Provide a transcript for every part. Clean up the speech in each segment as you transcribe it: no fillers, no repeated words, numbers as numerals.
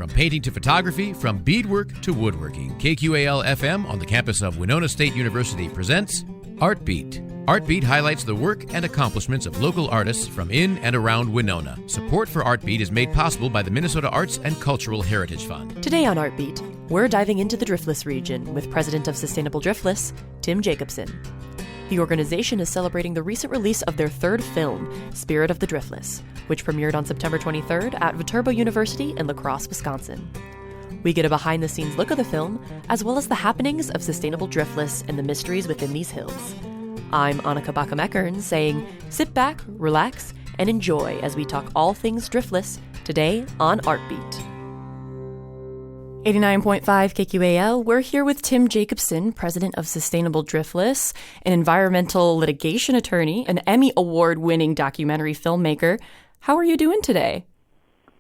From painting to photography, from beadwork to woodworking, KQAL-FM on the campus of Winona State University presents Art Beat. Art Beat highlights the work and accomplishments of local artists from in and around Winona. Support for Art Beat is made possible by the Minnesota Arts and Cultural Heritage Fund. Today on Art Beat, we're diving into the Driftless Region with President of Sustainable Driftless, Tim Jacobson. The organization is celebrating the recent release of their third film, Spirit of the Driftless, which premiered on September 23rd at Viterbo University in Crosse, Wisconsin. We get a behind-the-scenes look of the film, as well as the happenings of Sustainable Driftless and the mysteries within these hills. I'm Annika Bakkum-Ekern saying, sit back, relax, and enjoy as we talk all things Driftless today on Art Beat. 89.5 KQAL, we're here with Tim Jacobson, President of Sustainable Driftless, an environmental litigation attorney, an Emmy Award-winning documentary filmmaker. How are you doing today?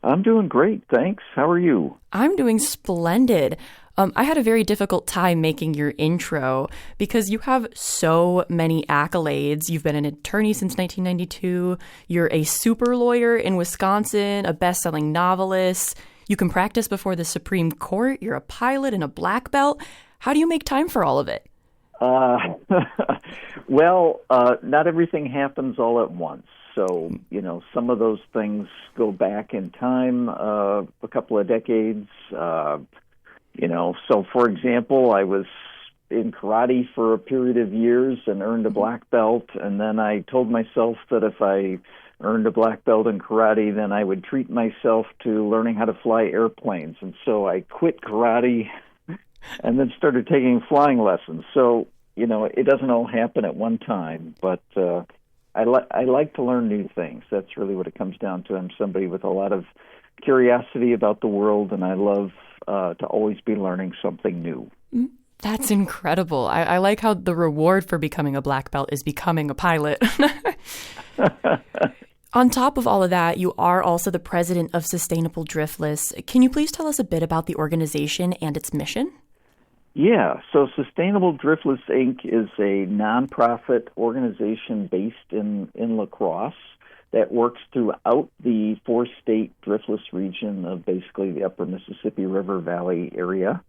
I'm doing great, thanks. How are you? I'm doing splendid. I had a very difficult time making your intro because you have so many accolades. You've been an attorney since 1992. You're a super lawyer in Wisconsin, a best-selling novelist. You can practice before the Supreme Court. You're a pilot and a black belt. How do you make time for all of it? Well, not everything happens all at once. So, some of those things go back in time a couple of decades. So for example, I was in karate for a period of years and earned a black belt. And then I told myself that if I earned a black belt in karate, then I would treat myself to learning how to fly airplanes. And so I quit karate and then started taking flying lessons. So, it doesn't all happen at one time, but I like to learn new things. That's really what it comes down to. I'm somebody with a lot of curiosity about the world, and I love to always be learning something new. That's incredible. I like how the reward for becoming a black belt is becoming a pilot. On top of all of that, you are also the president of Sustainable Driftless. Can you please tell us a bit about the organization and its mission? Yeah, so Sustainable Driftless, Inc. is a nonprofit organization based in La Crosse that works throughout the four-state driftless region of basically the upper Mississippi River Valley area.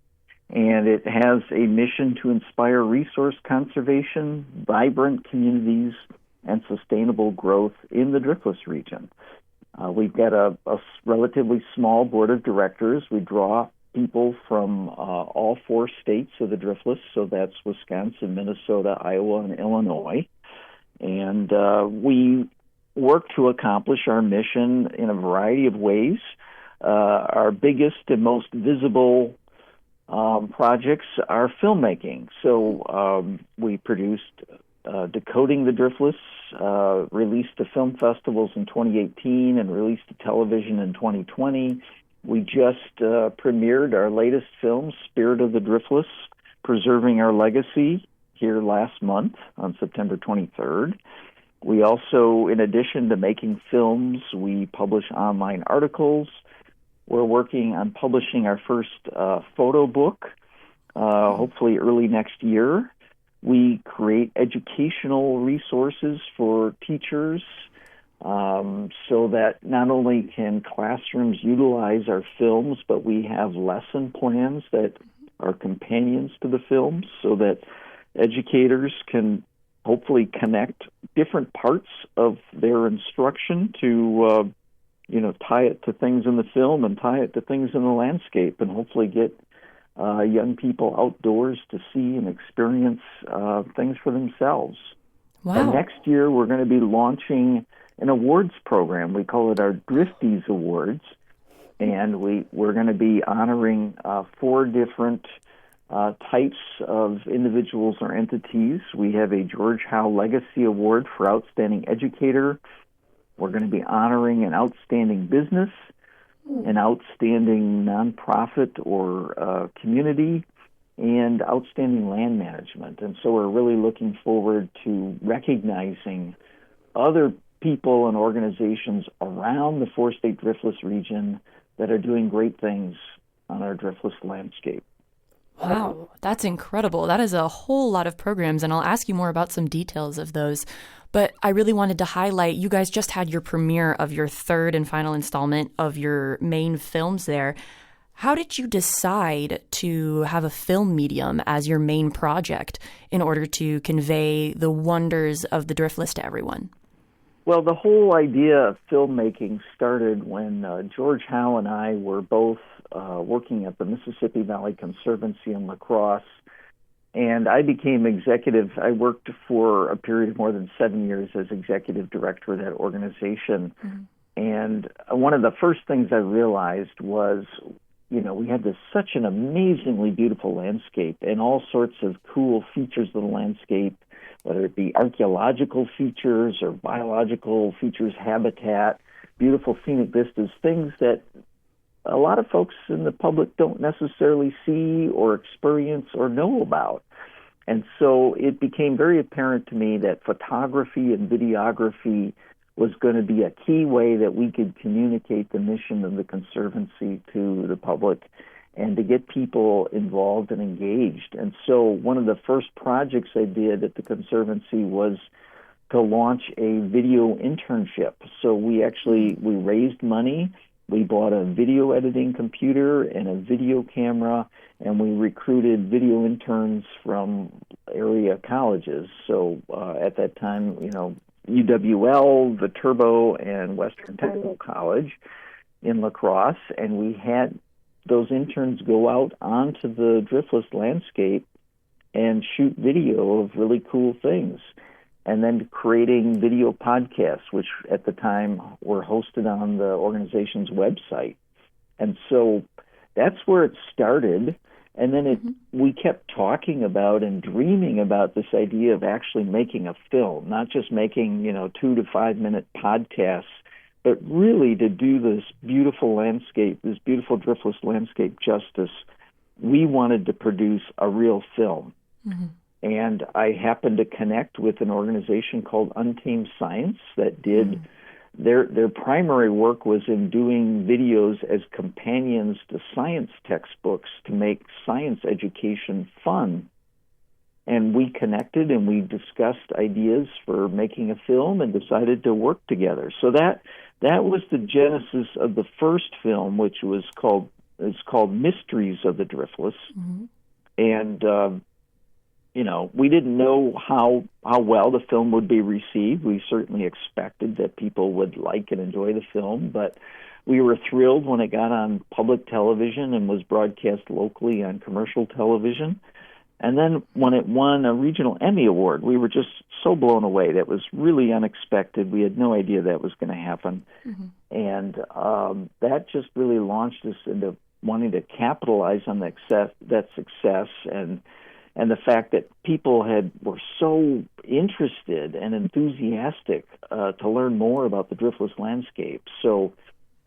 And it has a mission to inspire resource conservation, vibrant communities, and sustainable growth in the driftless region. We've got a relatively small board of directors. We draw people from all four states of the driftless, so that's Wisconsin, Minnesota, Iowa, and Illinois. And we work to accomplish our mission in a variety of ways. Our biggest and most visible projects are filmmaking. So we produced Decoding the Driftless, released to film festivals in 2018 and released to television in 2020. We just premiered our latest film, Spirit of the Driftless, Preserving Our Legacy, here last month on September 23rd. We also, in addition to making films, we publish online articles. We're working on publishing our first photo book, hopefully early next year. We create educational resources for teachers so that not only can classrooms utilize our films, but we have lesson plans that are companions to the films so that educators can hopefully connect different parts of their instruction to, tie it to things in the film and tie it to things in the landscape and hopefully get young people outdoors to see and experience things for themselves. Wow. And next year, we're going to be launching an awards program. We call it our Drifties Awards, and we're going to be honoring 4 different types of individuals or entities. We have a George Howe Legacy Award for Outstanding Educator. We're going to be honoring an outstanding business, an outstanding nonprofit or community, and outstanding land management. And so we're really looking forward to recognizing other people and organizations around the four-state driftless region that are doing great things on our driftless landscape. Wow, that's incredible. That is a whole lot of programs, and I'll ask you more about some details of those. But I really wanted to highlight, you guys just had your premiere of your third and final installment of your main films there. How did you decide to have a film medium as your main project in order to convey the wonders of the Driftless to everyone? Well, the whole idea of filmmaking started when George Howe and I were both working at the Mississippi Valley Conservancy in La Crosse, and I became executive. I worked for a period of more than 7 years as executive director of that organization. Mm-hmm. And one of the first things I realized was, we had such an amazingly beautiful landscape and all sorts of cool features of the landscape, whether it be archaeological features or biological features, habitat, beautiful scenic vistas, things that a lot of folks in the public don't necessarily see or experience or know about. And so it became very apparent to me that photography and videography was going to be a key way that we could communicate the mission of the Conservancy to the public and to get people involved and engaged. And so one of the first projects I did at the Conservancy was to launch a video internship. So we raised money. We bought a video editing computer and a video camera, and we recruited video interns from area colleges. So at that time, UWL, Viterbo, and Western Technical College in La Crosse, and we had those interns go out onto the Driftless landscape and shoot video of really cool things, and then creating video podcasts, which at the time were hosted on the organization's website. And so that's where it started. And then we kept talking about and dreaming about this idea of actually making a film, not just making, 2 to 5 minute podcasts, but really to do this beautiful landscape, this beautiful Driftless landscape justice. We wanted to produce a real film. Mm-hmm. And I happened to connect with an organization called Untamed Science that did their primary work was in doing videos as companions to science textbooks to make science education fun. And we connected and we discussed ideas for making a film and decided to work together. So that was the genesis of the first film, which is called Mysteries of the Driftless. Mm-hmm. And we didn't know how well the film would be received. We certainly expected that people would like and enjoy the film, but we were thrilled when it got on public television and was broadcast locally on commercial television. And then when it won a regional Emmy Award, we were just so blown away. That was really unexpected. We had no idea that was going to happen. Mm-hmm. And that just really launched us into wanting to capitalize on that success and the fact that people were so interested and enthusiastic to learn more about the Driftless landscape. So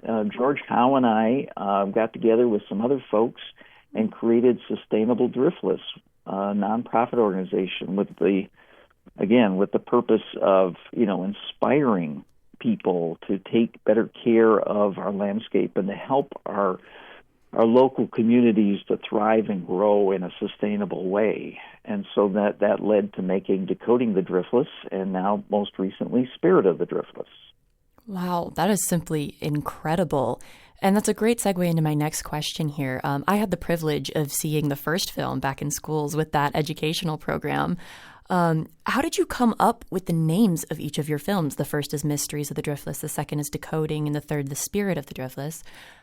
George Howe and I got together with some other folks and created Sustainable Driftless, a nonprofit organization with the purpose of inspiring people to take better care of our landscape and to help our local communities to thrive and grow in a sustainable way. And so that led to making Decoding the Driftless, and now most recently Spirit of the Driftless. Wow, that is simply incredible. And that's a great segue into my next question here. I had the privilege of seeing the first film back in schools with that educational program. How did you come up with the names of each of your films? The first is Mysteries of the Driftless, the second is Decoding, and the third, The Spirit of the Driftless.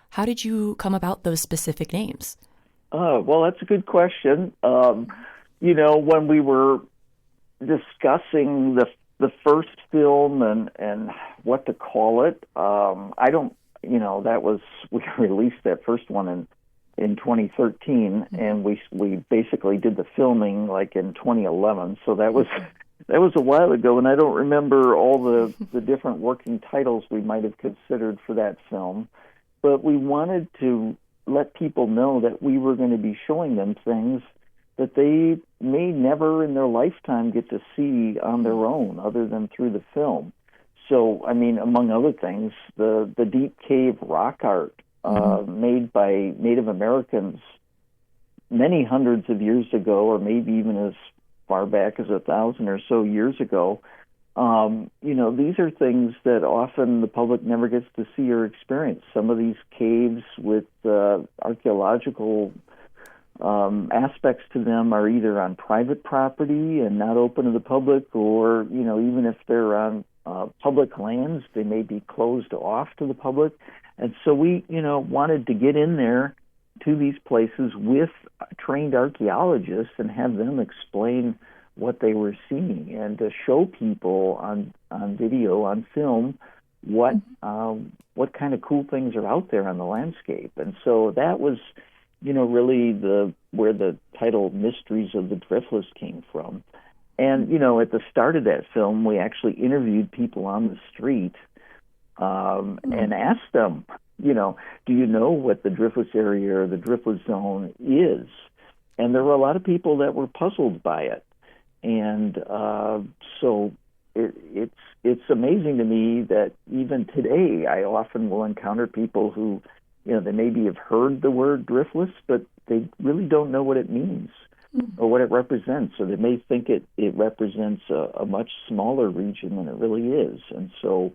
How did you come about those specific names? Well, that's a good question. When we were discussing the first film and what to call it, we released that first one in 2013, and we basically did the filming like in 2011. So that was a while ago, and I don't remember all the different working titles we might have considered for that film. But we wanted to let people know that we were going to be showing them things that they may never in their lifetime get to see on their own other than through the film. So, among other things, the deep cave rock art made by Native Americans many hundreds of years ago, or maybe even as far back as 1,000 or so years ago, these are things that often the public never gets to see or experience. Some of these caves with archaeological aspects to them are either on private property and not open to the public, or, even if they're on public lands, they may be closed off to the public. And so we, wanted to get in there to these places with trained archaeologists and have them explain what they were seeing, and to show people on video, on film, what kind of cool things are out there on the landscape. And so that was, really where the title Mysteries of the Driftless came from. And, at the start of that film, we actually interviewed people on the street and asked them, do you know what the driftless area or the driftless zone is? And there were a lot of people that were puzzled by it. And so it's amazing to me that even today I often will encounter people who, they maybe have heard the word driftless, but they really don't know what it means or what it represents. So they may think it represents a much smaller region than it really is. And so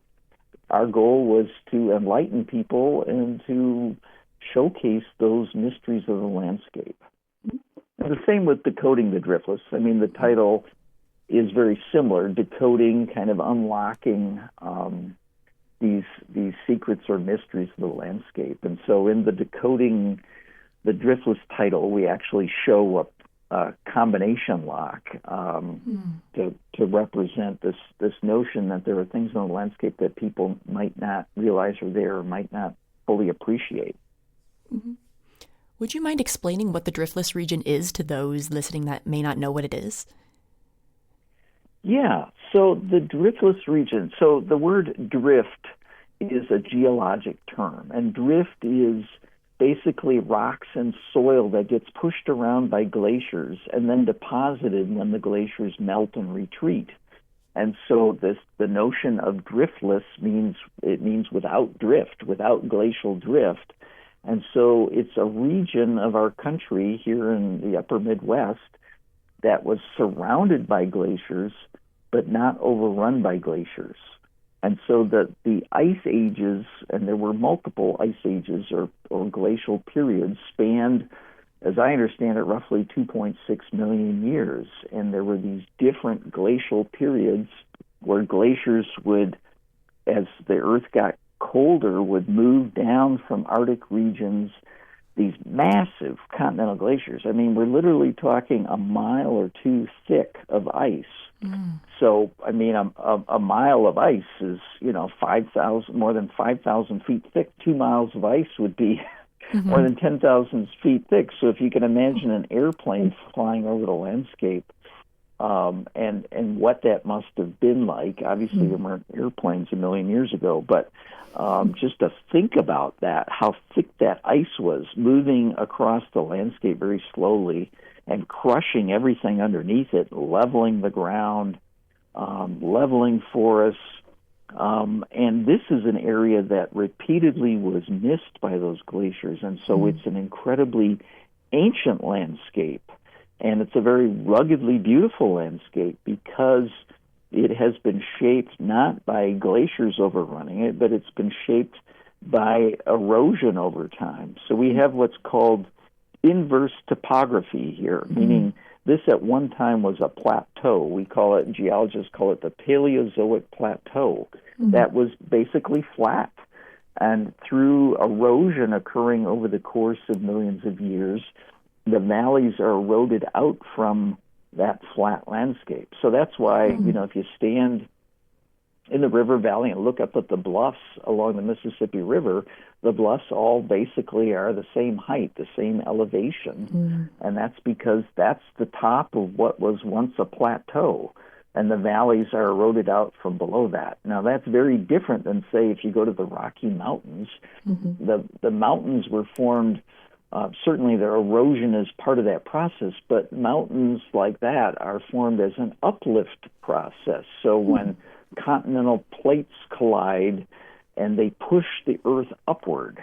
our goal was to enlighten people and to showcase those mysteries of the landscape. And the same with Decoding the Driftless. I mean, the title is very similar, decoding, kind of unlocking these secrets or mysteries of the landscape. And so in the Decoding the Driftless title, we actually show a combination lock to represent this notion that there are things in the landscape that people might not realize are there or might not fully appreciate. Mm-hmm. Would you mind explaining what the Driftless region is to those listening that may not know what it is? Yeah, so the Driftless region, so the word drift is a geologic term, and drift is basically rocks and soil that gets pushed around by glaciers and then deposited when the glaciers melt and retreat. And so the notion of driftless means without drift, without glacial drift. And so it's a region of our country here in the upper Midwest that was surrounded by glaciers, but not overrun by glaciers. And so the ice ages, and there were multiple ice ages or glacial periods, spanned, as I understand it, roughly 2.6 million years. And there were these different glacial periods where glaciers would, as the Earth got colder, would move down from Arctic regions, these massive continental glaciers. I mean, we're literally talking a mile or two thick of ice. So, I mean, a mile of ice is, more than 5,000 feet thick. 2 miles of ice would be more than 10,000 feet thick. So if you can imagine an airplane flying over the landscape, and what that must have been like. Obviously, there weren't airplanes a million years ago, but just to think about that, how thick that ice was, moving across the landscape very slowly and crushing everything underneath it, leveling the ground, leveling forests. And this is an area that repeatedly was missed by those glaciers, and so it's an incredibly ancient landscape. And it's a very ruggedly beautiful landscape because it has been shaped not by glaciers overrunning it, but it's been shaped by erosion over time. So we have what's called inverse topography here, meaning this at one time was a plateau. We call it, geologists call it the Paleozoic plateau. That was basically flat. And through erosion occurring over the course of millions of years, the valleys are eroded out from that flat landscape. So that's why, if you stand in the river valley and look up at the bluffs along the Mississippi River, the bluffs all basically are the same height, the same elevation. And that's because that's the top of what was once a plateau, and the valleys are eroded out from below that. Now, that's very different than, say, if you go to the Rocky Mountains. The mountains were formed. Certainly their erosion is part of that process, but mountains like that are formed as an uplift process. So when continental plates collide and they push the Earth upward,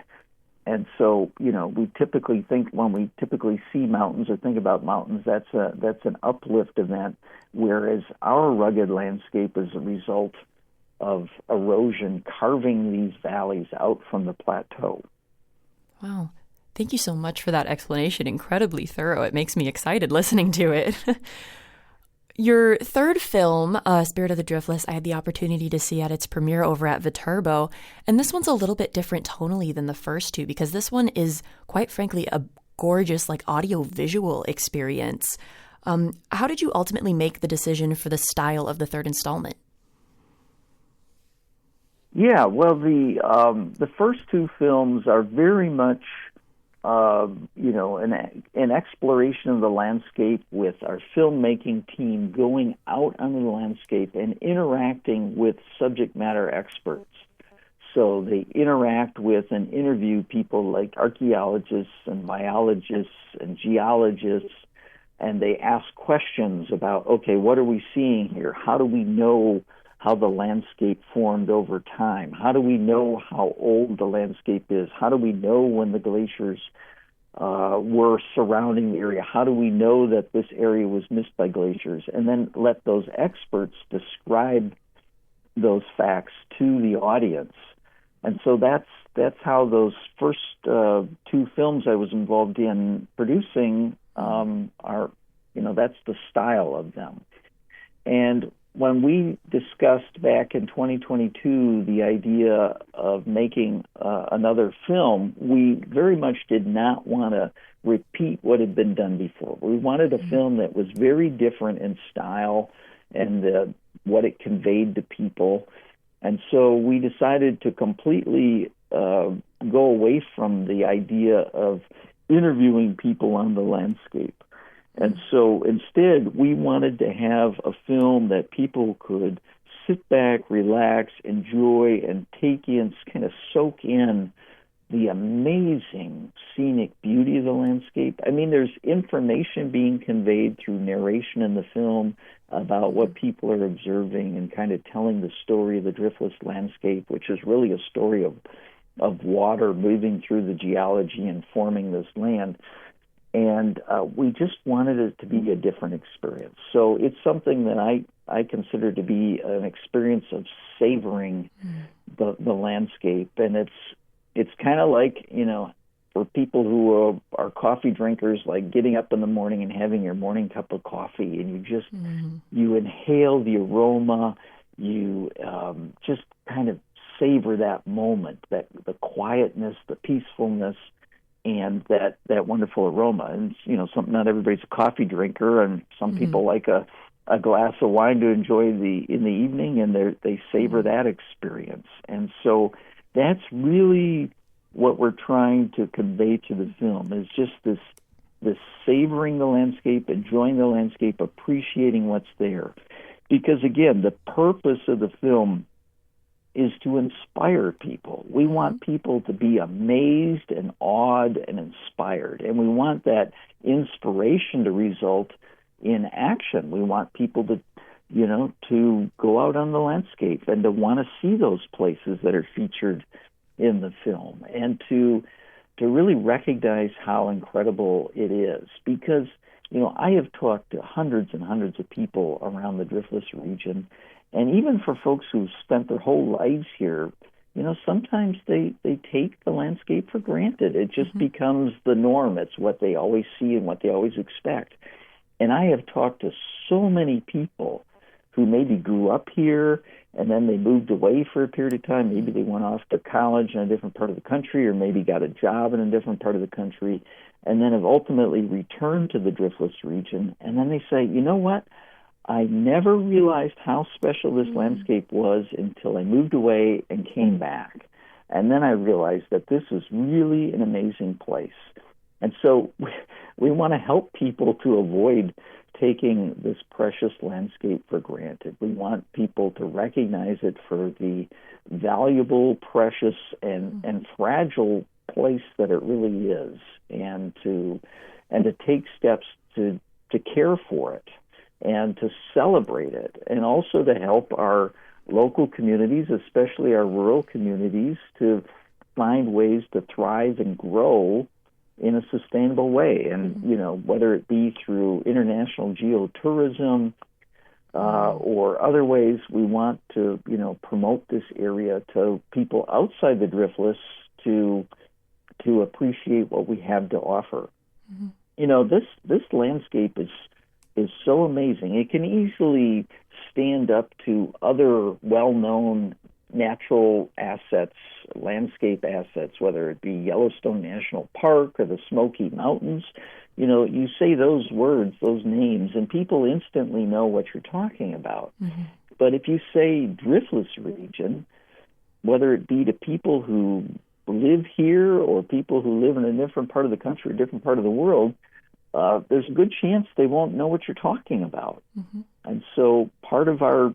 And so, we typically think when we typically see mountains or think about mountains, that's an uplift event, whereas our rugged landscape is a result of erosion carving these valleys out from the plateau. Wow. Thank you so much for that explanation. Incredibly thorough. It makes me excited listening to it. Your third film, Spirit of the Driftless, I had the opportunity to see at its premiere over at Viterbo. And this one's a little bit different tonally than the first two, because this one is, quite frankly, a gorgeous, audio-visual experience. How did you ultimately make the decision for the style of the third installment? Yeah, well, the first two films are very much an exploration of the landscape with our filmmaking team going out on the landscape and interacting with subject matter experts. So they interact with and interview people like archaeologists and biologists and geologists, and they ask questions about, okay, what are we seeing here? How do we know how the landscape formed over time? How do we know how old the landscape is? How do we know when the glaciers were surrounding the area? How do we know that this area was missed by glaciers? And then let those experts describe those facts to the audience. And so that's how those first two films I was involved in producing are, that's the style of them. And when we discussed back in 2022 the idea of making another film, we very much did not want to repeat what had been done before. We wanted a film that was very different in style and what it conveyed to people. And so we decided to completely go away from the idea of interviewing people on the landscape. And so instead, we wanted to have a film that people could sit back, relax, enjoy, and take in, kind of soak in the amazing scenic beauty of the landscape. I mean, there's information being conveyed through narration in the film about what people are observing and kind of telling the story of the driftless landscape, which is really a story of water moving through the geology and forming this land. And we just wanted it to be a different experience. So it's something that I consider to be an experience of savoring the landscape. And it's kind of like, for people who are coffee drinkers, like getting up in the morning and having your morning cup of coffee, and you just you inhale the aroma, you just kind of savor that moment, that the quietness, the peacefulness, and that wonderful aroma. And, something, not everybody's a coffee drinker, and some people like a glass of wine to enjoy in the evening, and they savor that experience. And so that's really what we're trying to convey to the film, is just this savoring the landscape, enjoying the landscape, appreciating what's there. Because, again, the purpose of the film is to inspire people. We want people to be amazed and awed and inspired. And we want that inspiration to result in action. We want people to, to go out on the landscape and to want to see those places that are featured in the film, and to really recognize how incredible it is. Because, I have talked to hundreds and hundreds of people around the Driftless region. And even for folks who've spent their whole lives here, sometimes they take the landscape for granted. It just becomes the norm. It's what they always see and what they always expect. And I have talked to so many people who maybe grew up here and then they moved away for a period of time. Maybe they went off to college in a different part of the country, or maybe got a job in a different part of the country, and then have ultimately returned to the Driftless region. And then they say, you know what? I never realized how special this landscape was until I moved away and came back. And then I realized that this is really an amazing place. And so we want to help people to avoid taking this precious landscape for granted. We want people to recognize it for the valuable, precious, and fragile place that it really is, and to take steps to care for it, and to celebrate it, and also to help our local communities, especially our rural communities, to find ways to thrive and grow in a sustainable way. And, whether it be through international geotourism or other ways, we want to, promote this area to people outside the Driftless to appreciate what we have to offer. This landscape is so amazing. It can easily stand up to other well-known natural assets, landscape assets, whether it be Yellowstone National Park or the Smoky Mountains. You say those words, those names, and people instantly know what you're talking about. Mm-hmm. But if you say Driftless Region, whether it be to people who live here or people who live in a different part of the country, a different part of the world, there's a good chance they won't know what you're talking about. Mm-hmm. And so part of our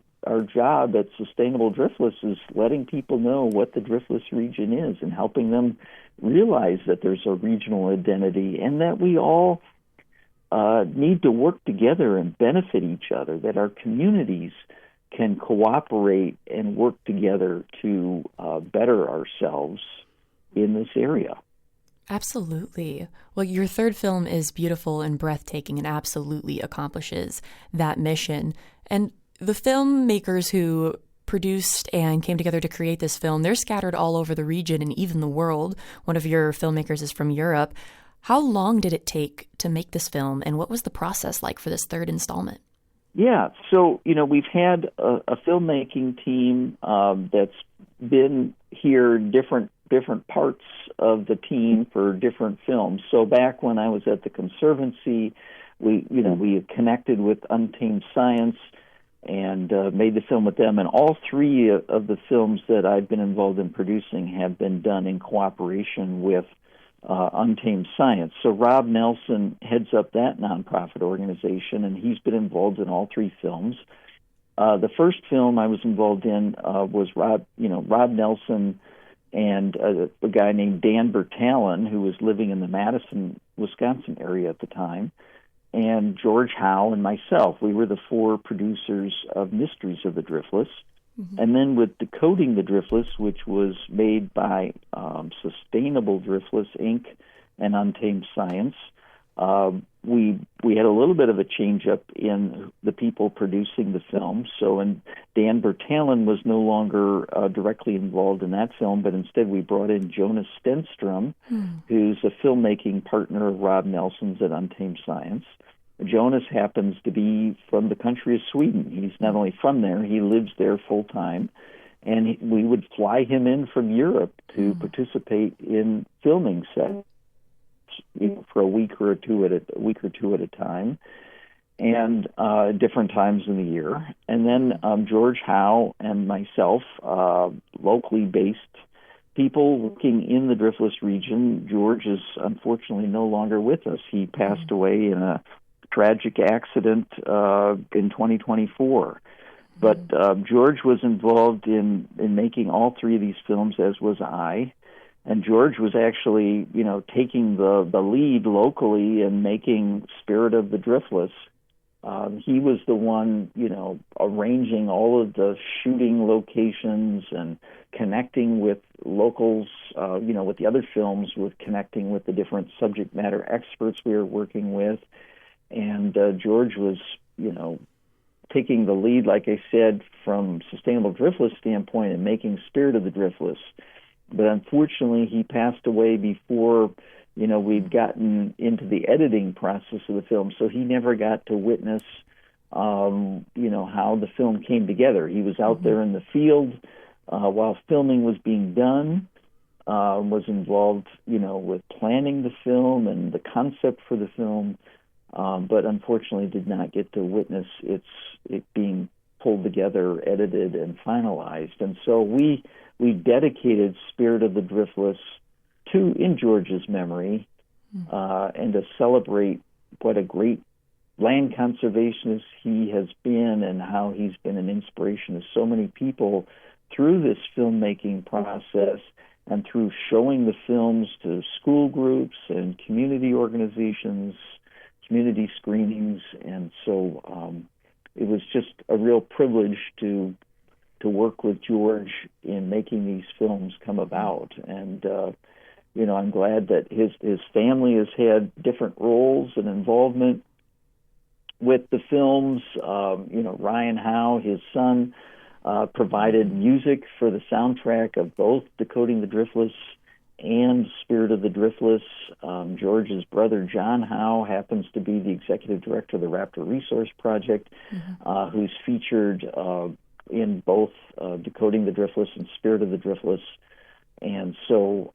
job at Sustainable Driftless is letting people know what the Driftless region is and helping them realize that there's a regional identity and that we all need to work together and benefit each other, that our communities can cooperate and work together to better ourselves in this area. Absolutely. Well, your third film is beautiful and breathtaking and absolutely accomplishes that mission. And the filmmakers who produced and came together to create this film, they're scattered all over the region and even the world. One of your filmmakers is from Europe. How long did it take to make this film, and what was the process like for this third installment? Yeah, so, we've had a filmmaking team that's been here, different parts of the team for different films. So back when I was at the Conservancy, we connected with Untamed Science and made the film with them. And all three of the films that I've been involved in producing have been done in cooperation with Untamed Science. So Rob Nelson heads up that nonprofit organization, and he's been involved in all three films. The first film I was involved in was Rob Nelson and a guy named Dan Bertalin, who was living in the Madison, Wisconsin area at the time, and George Howe and myself. We were the four producers of Mysteries of the Driftless. Mm-hmm. And then with Decoding the Driftless, which was made by Sustainable Driftless, Inc. and Untamed Science, we had a little bit of a change-up in the people producing the film. So Dan Bertalin was no longer directly involved in that film, but instead we brought in Jonas Stenstrom, who's a filmmaking partner of Rob Nelson's at Untamed Science. Jonas happens to be from the country of Sweden. He's not only from there, he lives there full-time. And we would fly him in from Europe to participate in filming sets, for a week or two at a time, and different times in the year. And then George Howe and myself, locally based people working in the Driftless region. George is unfortunately no longer with us. He passed away in a tragic accident in 2024. But George was involved in making all three of these films, as was I. And George was actually, taking the lead locally and making Spirit of the Driftless. He was the one, arranging all of the shooting locations and connecting with locals, with the other films, with connecting with the different subject matter experts we were working with. And George was, taking the lead, like I said, from Sustainable Driftless standpoint and making Spirit of the Driftless. But unfortunately, he passed away before, we'd gotten into the editing process of the film, so he never got to witness, how the film came together. He was out there in the field while filming was being done, was involved, with planning the film and the concept for the film, but unfortunately did not get to witness it being pulled together, edited, and finalized. And so we dedicated Spirit of the Driftless in George's memory, and to celebrate what a great land conservationist he has been and how he's been an inspiration to so many people through this filmmaking process and through showing the films to school groups and community organizations, community screenings. And so it was just a real privilege to work with George in making these films come about. And I'm glad that his family has had different roles and involvement with the films. Ryan Howe, his son, provided music for the soundtrack of both Decoding the Driftless and Spirit of the Driftless. George's brother, John Howe, happens to be the executive director of the Raptor Resource Project, who's featured in both Decoding the Driftless and Spirit of the Driftless. And so,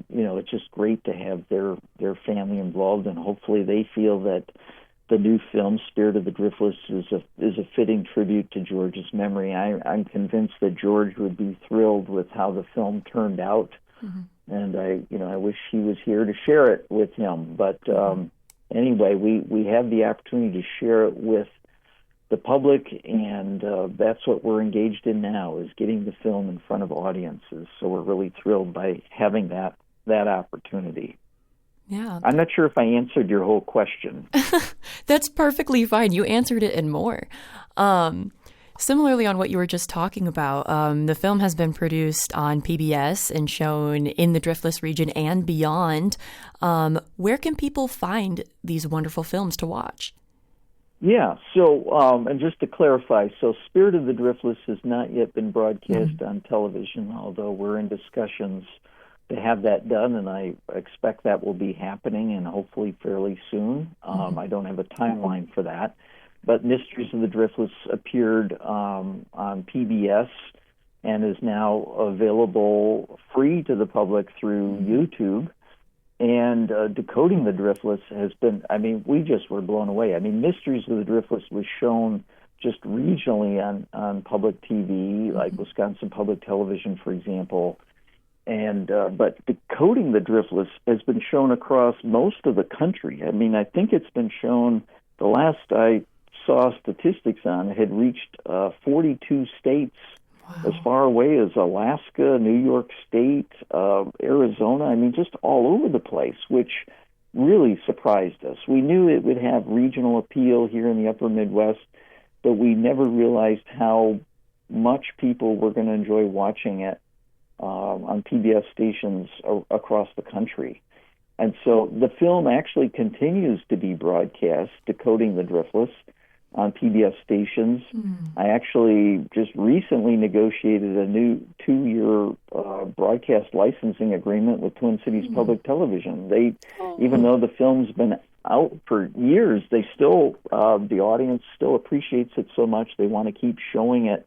it's just great to have their family involved, and hopefully they feel that the new film, Spirit of the Driftless, is a fitting tribute to George's memory. I'm convinced that George would be thrilled with how the film turned out, and I wish he was here to share it with him. But anyway, we have the opportunity to share it with the public, and that's what we're engaged in now, is getting the film in front of audiences. So we're really thrilled by having that opportunity. Yeah. I'm not sure if I answered your whole question. That's perfectly fine. You answered it and more. Similarly, on what you were just talking about, the film has been produced on PBS and shown in the Driftless region and beyond. Where can people find these wonderful films to watch? Yeah, so, and just to clarify, so Spirit of the Driftless has not yet been broadcast on television, although we're in discussions to have that done, and I expect that will be happening, and hopefully fairly soon. I don't have a timeline for that. But Mysteries of the Driftless appeared on PBS and is now available free to the public through YouTube. And Decoding the Driftless has been, we just were blown away. Mysteries of the Driftless was shown just regionally on public TV, like Wisconsin Public Television, for example. And but Decoding the Driftless has been shown across most of the country. I think it's been shown, the last I saw statistics on, it had reached 42 states. Wow. As far away as Alaska, New York State, Arizona, just all over the place, which really surprised us. We knew it would have regional appeal here in the upper Midwest, but we never realized how much people were going to enjoy watching it on PBS stations across the country. And so the film actually continues to be broadcast, Decoding the Driftless, on PBS stations. I actually just recently negotiated a new 2-year broadcast licensing agreement with Twin Cities Public Television. Even though the film's been out for years, they still, the audience still appreciates it so much, they want to keep showing it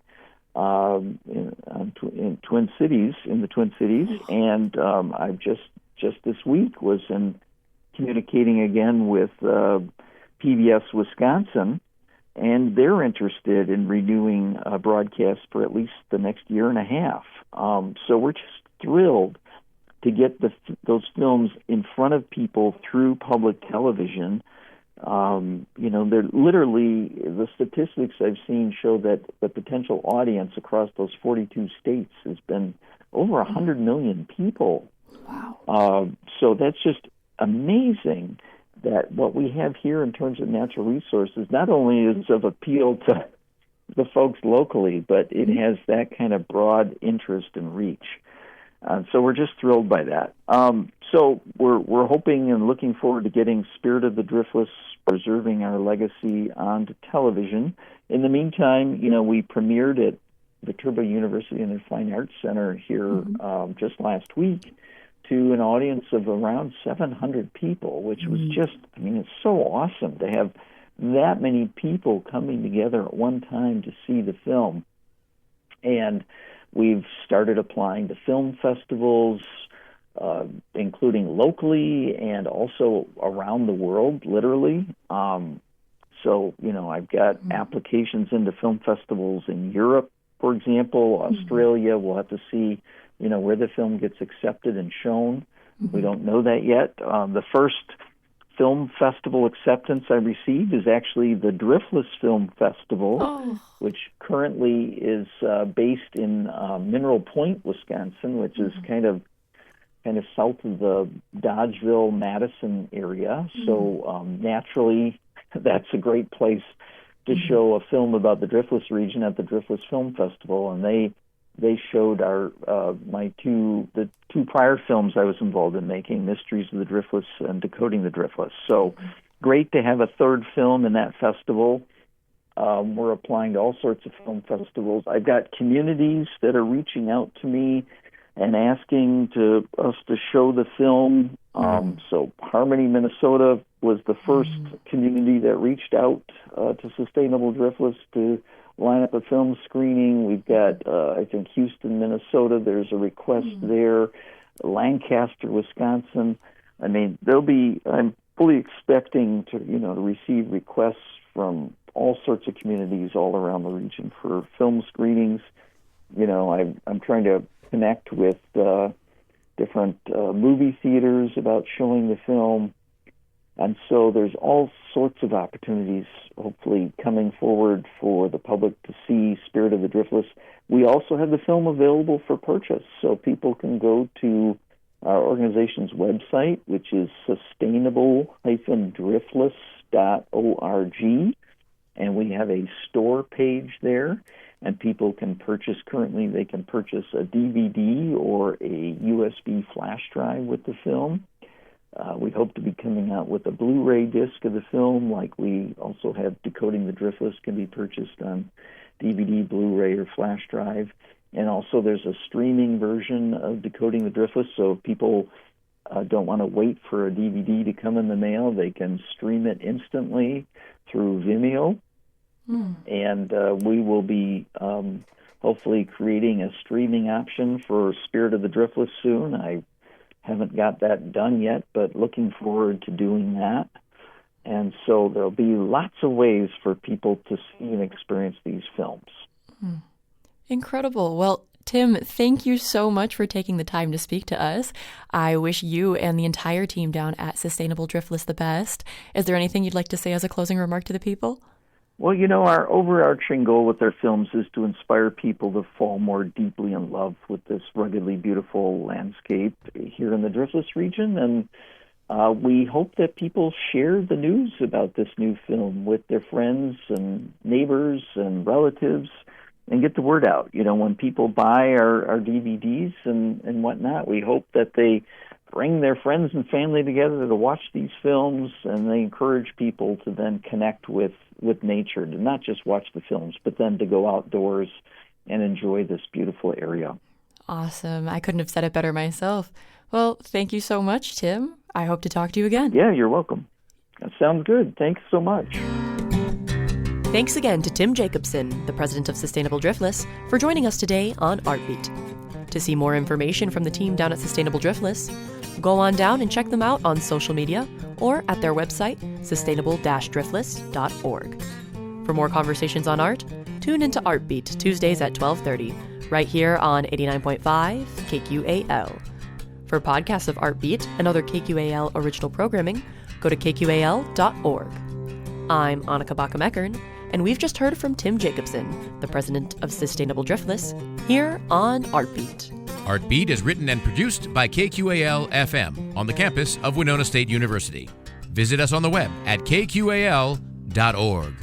in the Twin Cities, and I just this week was communicating again with PBS Wisconsin, and they're interested in renewing broadcast for at least the next year and a half. So we're just thrilled to get those films in front of people through public television. They're literally, the statistics I've seen show that the potential audience across those 42 states has been over 100 million people. Wow. So that's just amazing that what we have here in terms of natural resources not only is of appeal to the folks locally, but it has that kind of broad interest and reach. So we're just thrilled by that. So we're hoping and looking forward to getting Spirit of the Driftless, preserving our legacy, onto television. In the meantime, we premiered at Viterbo University in their Fine Arts Center here just last week to an audience of around 700 people, which was just, it's so awesome to have that many people coming together at one time to see the film. And we've started applying to film festivals, including locally and also around the world, literally. So, I've got applications into film festivals in Europe, for example, Australia. We'll have to see, where the film gets accepted and shown. We don't know that yet. The first film festival acceptance I received is actually the Driftless Film Festival, which currently is based in Mineral Point, Wisconsin, which is kind of south of the Dodgeville, Madison area. So naturally, that's a great place to show a film about the Driftless region at the Driftless Film Festival, and they showed the two prior films I was involved in making, Mysteries of the Driftless and Decoding the Driftless. So great to have a third film in that festival. We're applying to all sorts of film festivals. I've got communities that are reaching out to me and asking us to show the film. So Harmony, Minnesota was the first community that reached out to Sustainable Driftless to line up a film screening. We've got, I think, Houston, Minnesota. There's a request there. Lancaster, Wisconsin. I mean, I'm fully expecting to receive requests from all sorts of communities all around the region for film screenings. I'm trying to connect with different movie theaters about showing the film. And so there's all sorts of opportunities, hopefully, coming forward for the public to see Spirit of the Driftless. We also have the film available for purchase, so people can go to our organization's website, which is sustainable-driftless.org, and we have a store page there, and people can purchase, currently they can purchase a DVD or a USB flash drive with the film. We hope to be coming out with a Blu-ray disc of the film, like we also have Decoding the Driftless can be purchased on DVD, Blu-ray, or flash drive. And also there's a streaming version of Decoding the Driftless, so if people don't want to wait for a DVD to come in the mail, they can stream it instantly through Vimeo. And we will be hopefully creating a streaming option for Spirit of the Driftless soon. I haven't got that done yet, but looking forward to doing that. And so there'll be lots of ways for people to see and experience these films. Incredible. Well, Tim, thank you so much for taking the time to speak to us. I wish you and the entire team down at Sustainable Driftless the best. Is there anything you'd like to say as a closing remark to the people? Well, our overarching goal with our films is to inspire people to fall more deeply in love with this ruggedly beautiful landscape here in the Driftless region. And we hope that people share the news about this new film with their friends and neighbors and relatives and get the word out. When people buy our DVDs and whatnot, we hope that they bring their friends and family together to watch these films, and they encourage people to then connect with nature, to not just watch the films, but then to go outdoors and enjoy this beautiful area. Awesome. I couldn't have said it better myself. Well, thank you so much, Tim. I hope to talk to you again. Yeah, you're welcome. That sounds good. Thanks so much. Thanks again to Tim Jacobson, the president of Sustainable Driftless, for joining us today on Art Beat. To see more information from the team down at Sustainable Driftless, go on down and check them out on social media or at their website, sustainable-driftless.org. For more conversations on art, tune into Art Beat Tuesdays at 12:30, right here on 89.5 KQAL. For podcasts of Art Beat and other KQAL original programming, go to kqal.org. I'm Annika Bakkum-Ekern, and we've just heard from Tim Jacobson, the president of Sustainable Driftless, here on Art Beat. Art Beat is written and produced by KQAL-FM on the campus of Winona State University. Visit us on the web at kqal.org.